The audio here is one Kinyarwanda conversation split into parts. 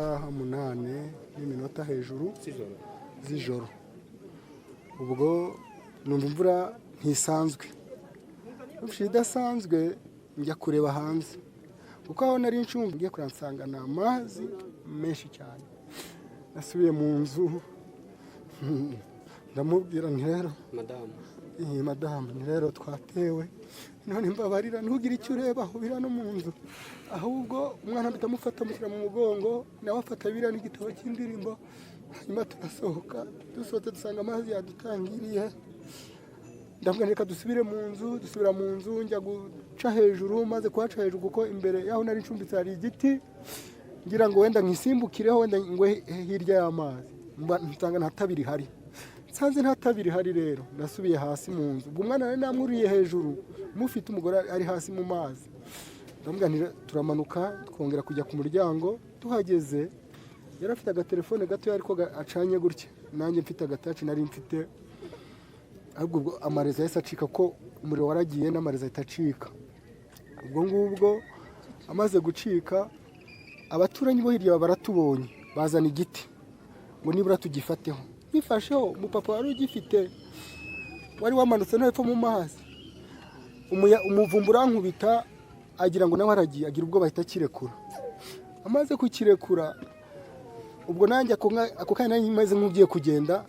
nk'isaha 8 hejuru z'ijoro. Ubwo numva imvura ntisanzwe, idasanzwe njya kureba hanze kuko aho nari ncumbi ngiye kuransanga ni amazi menshi cyane. Nasubiye mu nzu ndamubwira nti rero madamu ni rero twatewe, none mbabarira ntugire icyo ureba aho bira no mu nzu, ahubwo umwana bitamufata mushyira mu mugongo, nawe afata bira n'igitabo cy'indirimbo, hanyuma turasohoka. Dusohotse dusanga amazi yadutangiriye, ndabwira reka dusubira mu nzu njya guca hejuru, maze kuhaca hejuru kuko imbere yaho nari ncumbitse hari igiti, ngira ngo wenda nkisimbukireho wenda ngwe hirya y'amazi, nsanga nta tabiri hari. Nsanze nta tabiri hari rero nasubiye hasi mu nzu. Ubwo umwana nari namwuriye hejuru, mufite umugore ari hasi mu mazi. Ndamubwira turamanuka twongera kujya ku muryango. Tuhageze yari afite agatelefone gato ariko acanye gutya, nanjye mfite agataci nari mfite, ahubwo amareza yahise acika ko umuriro waragiye n'amareza ahita acika. Ubwo ngubwo amaze gucika, abaturanyi bo hirya baratubonye, bazana igiti ngo nibura tugifateho. Nifasheho umupapa wari ugifite, wari wamanutse no hepfo mu mazi, umuvumbura ankubita agira ngo nawe aragiye, agira ubwo bahita kirekura. Amaze kukirekura, ubwo nanjye ako kanya nari maze nk'ugiye kugenda,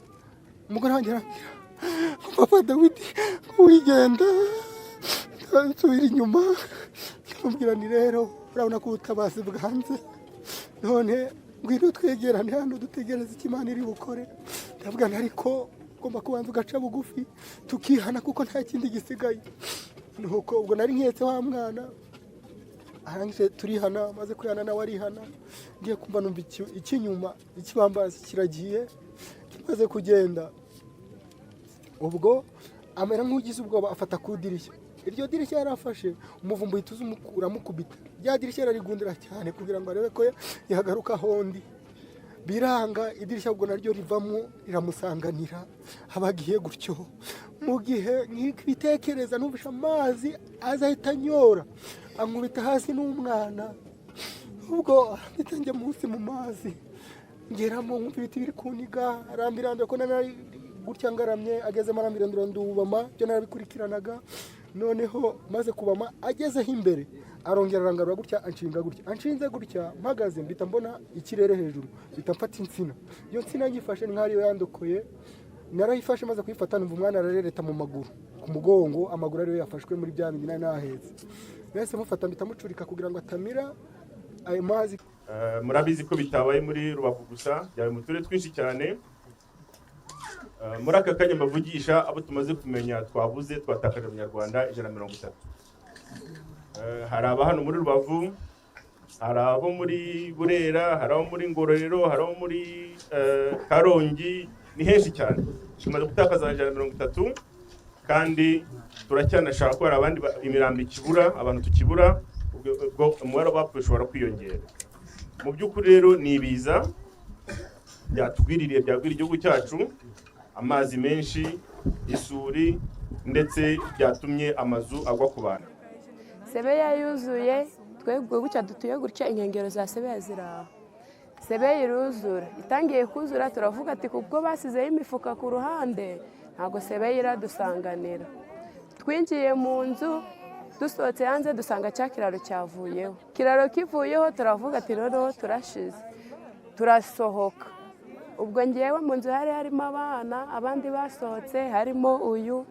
umugore wanjye arambwira papa Dawidi wigenda, nsubira inyuma. Ndamubwira nti rero urabona ko ubutabazi bwanze, none ngwino twegerane hano dutegereze icyo Imana iri bukore. Ndavuga nti ariko ugomba kubanza ugaca bugufi tukihana kuko nta kindi gisigaye. Nuko ubwo nari nketse wa mwana, arangije turihana, maze kwihana nawe arihana. Ngiye kumva numva ikinyuma ikibambazi kiragiye, kimaze kugenda. Ubwo amera nk'ugize ubwoba, afata ku dirishya. Iryo dirishya yarafashe, umuvumbu uhita uramukubita. Rya dirishya rarigundira cyane kugira ngo arebe ko yagaruka hondi. Biranga, idirishya ubwo naryo rivamo riramusanganira, abagiye gutyo. Mu gihe nk'ibitekereza numvisha amazi azahita anyora, ankubita hasi n'umwana. Ubwo nitangiye munsi mu mazi, ngeramo nkumva ibiti biri kuniga, arambirambye ko nari gutya ngaramye, agezemo arambirambira ndubama, byo narabikurikiranaga. Noneho maze kubama agezeho imbere, arongera arangarura gutya, anshinze gutya, mpagaze mbita mbona ikirere hejuru, bita mfata insina. Iyo nsina nyifashe nk'ariyo yandokoye, narayifashe maze kuyifata numva umwana ararereta mu maguru, ku mugongo, amaguru ariyo yafashwe muri bya bindi nari nahetse. Nahise mufata mbita mucurika kugira ngo atamira ayo mazi. Murabizi ko bitabaye muri Rubavu gusa, byabaye mu turere twinshi cyane. Muri aka kanya mbavugisha abo tumaze kumenya twabuze, twatakaje Abanyarwanda 130. Hari aba hano muri Rubavu, hari abo muri Burera, hari abo muri Ngororero, hari abo muri Karongi, ni henshi cyane. Tumaze gutakaza 130 kandi turacyanashaka ko hari abandi imirambo ikibura, abantu tukibura, ubwo umubare w'abapfuye ushobora kwiyongera. Mu by'ukuri rero ni ibiza byatugwiririye, byagwira igihugu cyacu, amazi menshi, isuri, ndetse byatumye amazu agwa ku bantu. Sebeya yuzuye, twebwe gutya dutuye gutya, inkengero za Sebeya ziraho. Sebeya iruzura, itangiye kuzura turavuga ati kubwo basizeho imifuka ku ruhande, ntabwo Sebeya iradusanganira. Twinjiye mu nzu, dusohotse hanze dusanga cya kiraro cyavuyeho. Kiraro kivuyeho turavuga ati noneho turashize, turasohoka. Ubwo ngewe mu nzu harimo abana, abandi basohotse, harimo uyu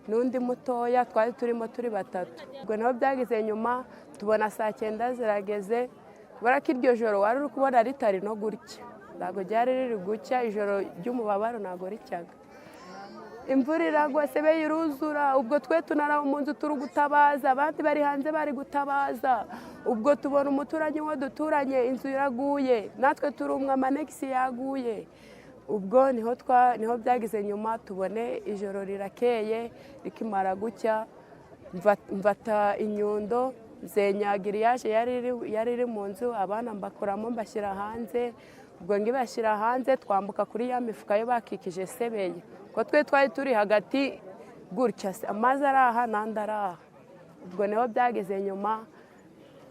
n'undi mutoya, twari turimo turi batatu. Ubwo naho byagize nyuma, tubona saa 9 zirageze, kubera ko iryo joro wari uri kubona ritari no gutya, ntabwo ryari riri gucya, ijoro ry'umubabaro ntabwo ricyaga. Imvura iragwa, Sebeya iruzura, ubwo twe tunaraho mu nzu turi gutabaza, abandi bari hanze bari gutabaza. Ubwo tubona umuturanyi wo duturanye, inzu iraguye, natwe turi umwe, amanegisi yaguye. Ubwo niho byagize nyuma, tubone ijoro rirakeye, rikimara gucya, mfata inyundo, nzenya giriyaje yari iri mu nzu, abana mbakuramo mbashyira hanze. Ubwo ngibashyira hanze, twambuka kuri ya mifuka yo bakikije Sebeya. Ko twe twari turi hagati gutya, amazi araha nandi araha. Ubwo niho byageze nyuma,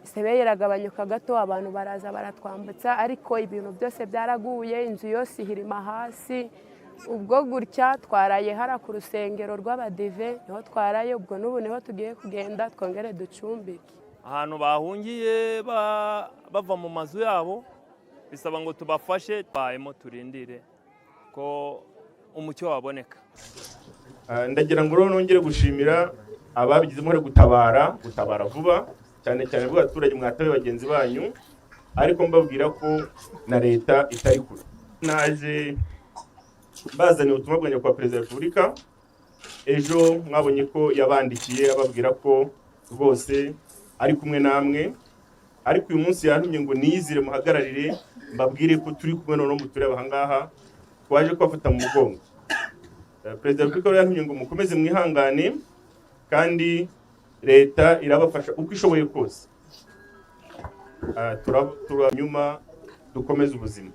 Sebeya iragabanyuka gato, abantu baraza baratwambutsa, ariko ibintu byose byaraguye, inzu yose ihirima hasi. Ubwo gutya twaraye hara ku rusengero rw'abadive, niho twaraye, ubwo n'ubu niho tugiye kugenda twongere ducumbike. Ahantu bahungiye bava mu mazu yabo, bisaba ngo tubafashe, twahemo turindire ko umucyo waboneka. Ndagira ngo nongere gushimira ababigizemo gutabara vuba, cyane cyane bw'abaturage mwatabe bagenzi banyu, ariko mbabwira ko na leta itari kure. Naje bazaniye ubutumwa bwanjye kwa Perezida wa Repubulika, ejo mwabonye ko yabandikiye ababwira ko rwose ari kumwe namwe, ariko uyu munsi yantumye ngo niyizire muhagararire mbabwire ko turi kumwe none mutureba aha ngaha, twaje kubafata mu mugongo. Perezida wa Repubulika yantumye ngo mukomeze mwihangane, kandi leta irabafasha uko ishoboye kose. Turanyuma dukomeze ubuzima.